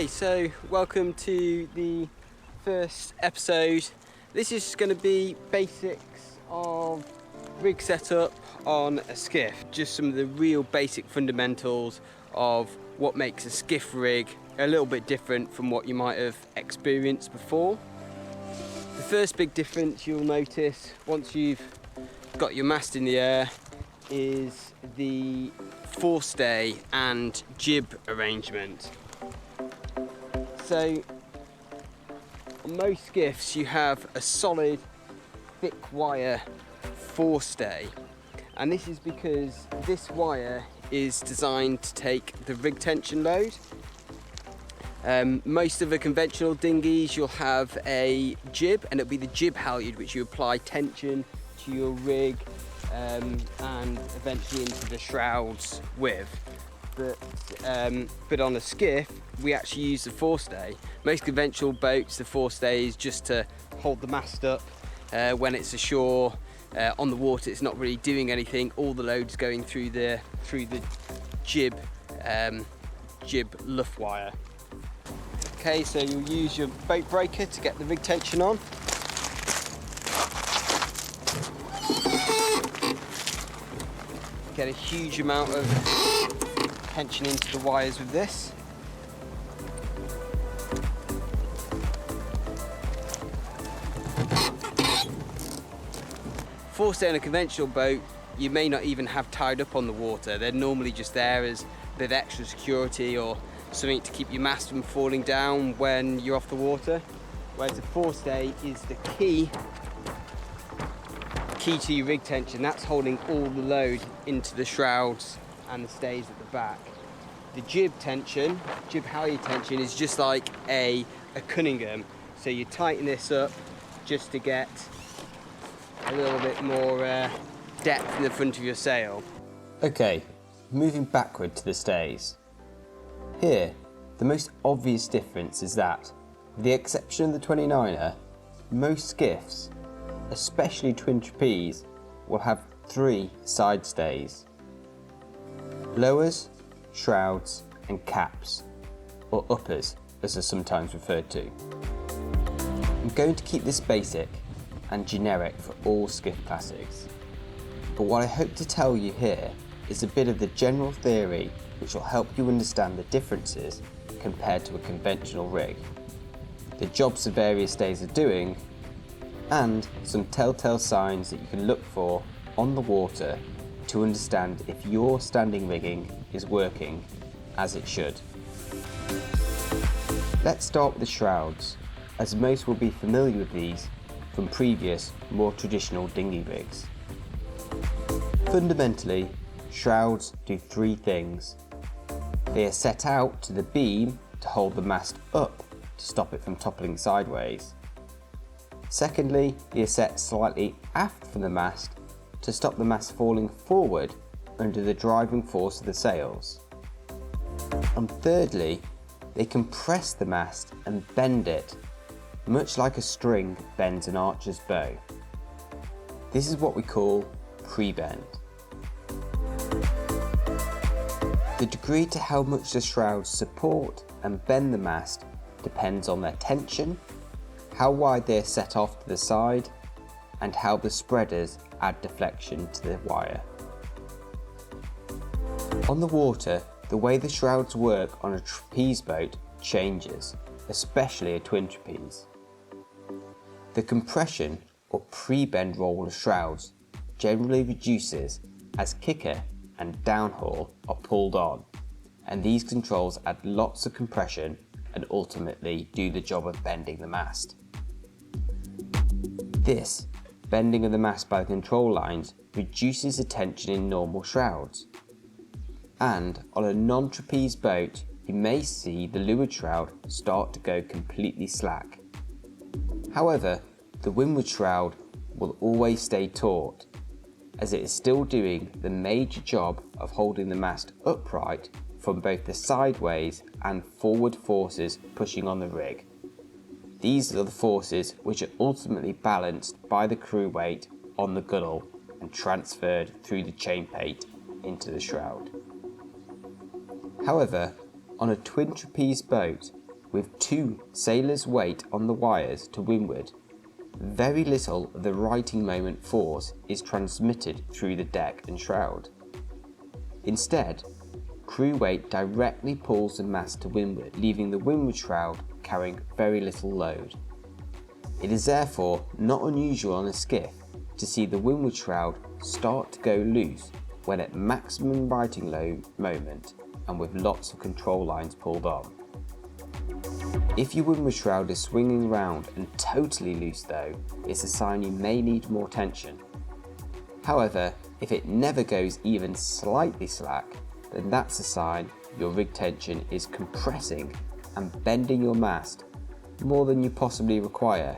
Okay, so welcome to the first episode. This is going to be basics of rig setup on a skiff. Just some of the real basic fundamentals of what makes a skiff rig a little bit different from what you might have experienced before. The first big difference you'll notice once you've got your mast in the air is the forestay and jib arrangement. So on most skiffs you have a solid thick wire forestay, and this is because this wire is designed to take the rig tension load. Most of the conventional dinghies you'll have a jib, and it'll be the jib halyard which you apply tension to your rig and eventually into the shrouds with. But on a skiff we actually use the forestay. Most conventional boats, the forestay is just to hold the mast up when it's ashore. On the water it's not really doing anything, all the load's going through the jib luff wire. Okay, so you'll use your boat breaker to get the rig tension on. Get a huge amount of tension into the wires with this. Forestay on a conventional boat you may not even have tied up on the water. They're normally just there as a bit of extra security or something to keep your mast from falling down when you're off the water. Whereas the forestay is the key to your rig tension. That's holding all the load into the shrouds and the stays at the back. The jib halyard tension is just like a Cunningham. So you tighten this up just to get a little bit more depth in the front of your sail. Okay, moving backward to the stays. Here, the most obvious difference is that, with the exception of the 29er, most skiffs, especially twin trapeze, will have 3 side stays: lowers, shrouds and caps, or uppers as they're sometimes referred to. I'm going to keep this basic and generic for all skiff classics, but what I hope to tell you here is a bit of the general theory which will help you understand the differences compared to a conventional rig, the jobs the various stays are doing, and some telltale signs that you can look for on the water to understand if your standing rigging is working as it should. Let's start with the shrouds, as most will be familiar with these from previous, more traditional dinghy rigs. Fundamentally, shrouds do 3 things. They are set out to the beam to hold the mast up to stop it from toppling sideways. Secondly, they are set slightly aft from the mast to stop the mast falling forward under the driving force of the sails. And thirdly, they compress the mast and bend it, much like a string bends an archer's bow. This is what we call pre-bend. The degree to how much the shrouds support and bend the mast depends on their tension, how wide they are set off to the side, and how the spreaders add deflection to the wire. On the water, the way the shrouds work on a trapeze boat changes, especially a twin trapeze. The compression or pre-bend roll of shrouds generally reduces as kicker and downhaul are pulled on, and these controls add lots of compression and ultimately do the job of bending the mast. This bending of the mast by the control lines reduces the tension in normal shrouds, and on a non-trapeze boat you may see the leeward shroud start to go completely slack. However, the windward shroud will always stay taut, as it is still doing the major job of holding the mast upright from both the sideways and forward forces pushing on the rig. These are the forces which are ultimately balanced by the crew weight on the gunnel and transferred through the chainplate into the shroud. However, on a twin trapeze boat, with 2 sailors' weight on the wires to windward, very little of the righting moment force is transmitted through the deck and shroud. Instead, crew weight directly pulls the mast to windward, leaving the windward shroud carrying very little load. It is therefore not unusual on a skiff to see the windward shroud start to go loose when at maximum righting load moment and with lots of control lines pulled on. If your windward shroud is swinging round and totally loose though, it's a sign you may need more tension. However, if it never goes even slightly slack, then that's a sign your rig tension is compressing and bending your mast more than you possibly require,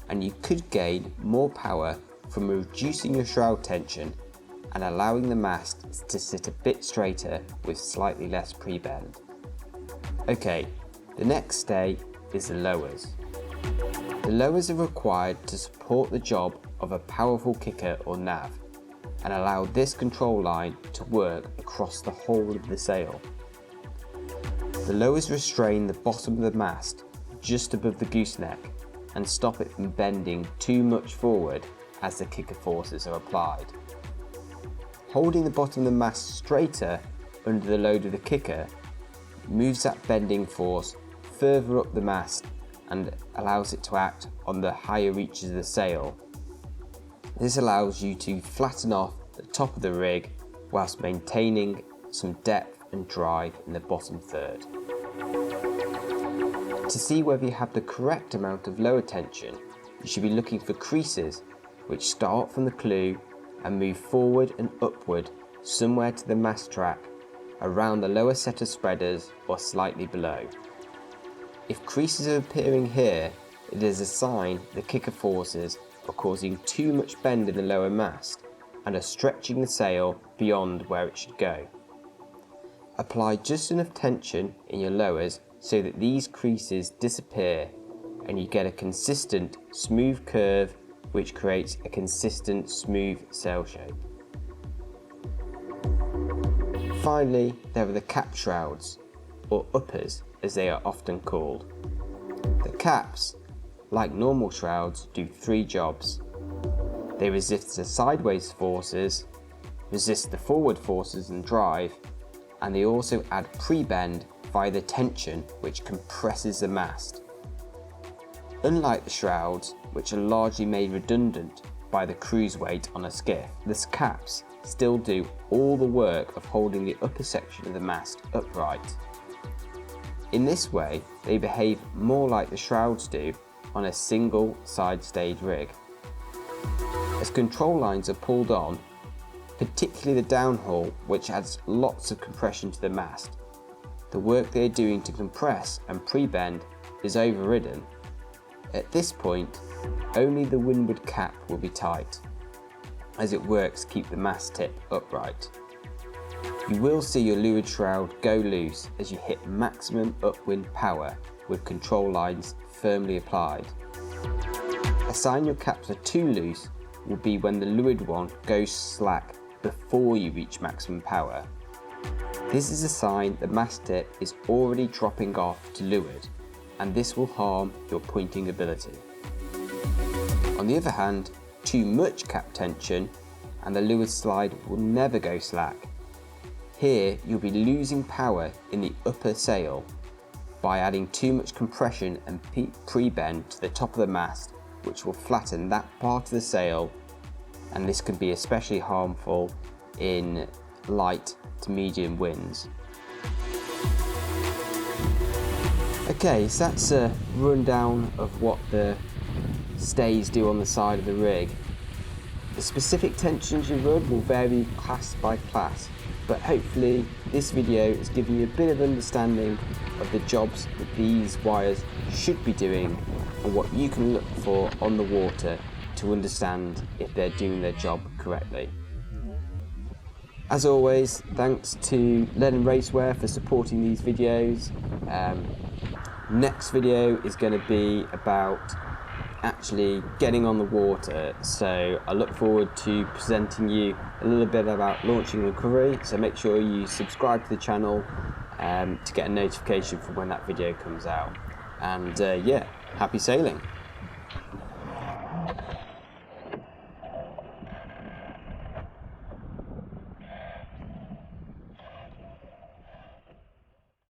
and you could gain more power from reducing your shroud tension and allowing the mast to sit a bit straighter with slightly less pre-bend. Okay, the next stay is the lowers. The lowers are required to support the job of a powerful kicker or nav and allow this control line to work across the whole of the sail. The lowers restrain the bottom of the mast just above the gooseneck and stop it from bending too much forward as the kicker forces are applied. Holding the bottom of the mast straighter under the load of the kicker moves that bending force further up the mast and allows it to act on the higher reaches of the sail. This allows you to flatten off the top of the rig whilst maintaining some depth and drive in the bottom third. To see whether you have the correct amount of lower tension, you should be looking for creases which start from the clew and move forward and upward somewhere to the mast track, around the lower set of spreaders or slightly below. If creases are appearing here, it is a sign the kicker forces are causing too much bend in the lower mast and are stretching the sail beyond where it should go. Apply just enough tension in your lowers so that these creases disappear and you get a consistent smooth curve which creates a consistent smooth sail shape. Finally, there are the cap shrouds, or uppers as they are often called. The caps, like normal shrouds, do 3 jobs. They resist the sideways forces, resist the forward forces and drive, and they also add pre-bend via the tension which compresses the mast. Unlike the shrouds, which are largely made redundant by the crew's weight on a skiff, the caps still do all the work of holding the upper section of the mast upright. In this way, they behave more like the shrouds do on a single side stayed rig. As control lines are pulled on, particularly the downhaul, which adds lots of compression to the mast, the work they are doing to compress and pre-bend is overridden. At this point, only the windward cap will be tight, as it works to keep the mast tip upright. You will see your leeward shroud go loose as you hit maximum upwind power with control lines firmly applied. A sign your caps are too loose will be when the leeward one goes slack before you reach maximum power. This is a sign the mast tip is already dropping off to leeward, and this will harm your pointing ability. On the other hand, too much cap tension and the leeward slide will never go slack. Here you'll be losing power in the upper sail by adding too much compression and pre-bend to the top of the mast, which will flatten that part of the sail, and this can be especially harmful in light to medium winds. Okay, so that's a rundown of what the stays do on the side of the rig. The specific tensions you run will vary class by class, but hopefully this video has given you a bit of understanding of the jobs that these wires should be doing and what you can look for on the water to understand if they're doing their job correctly. As always, thanks to Lennon Racewear for supporting these videos. Next video is going to be about actually getting on the water, so I look forward to presenting you a little bit about launching and recovery, so make sure you subscribe to the channel to get a notification for when that video comes out. And yeah, happy sailing.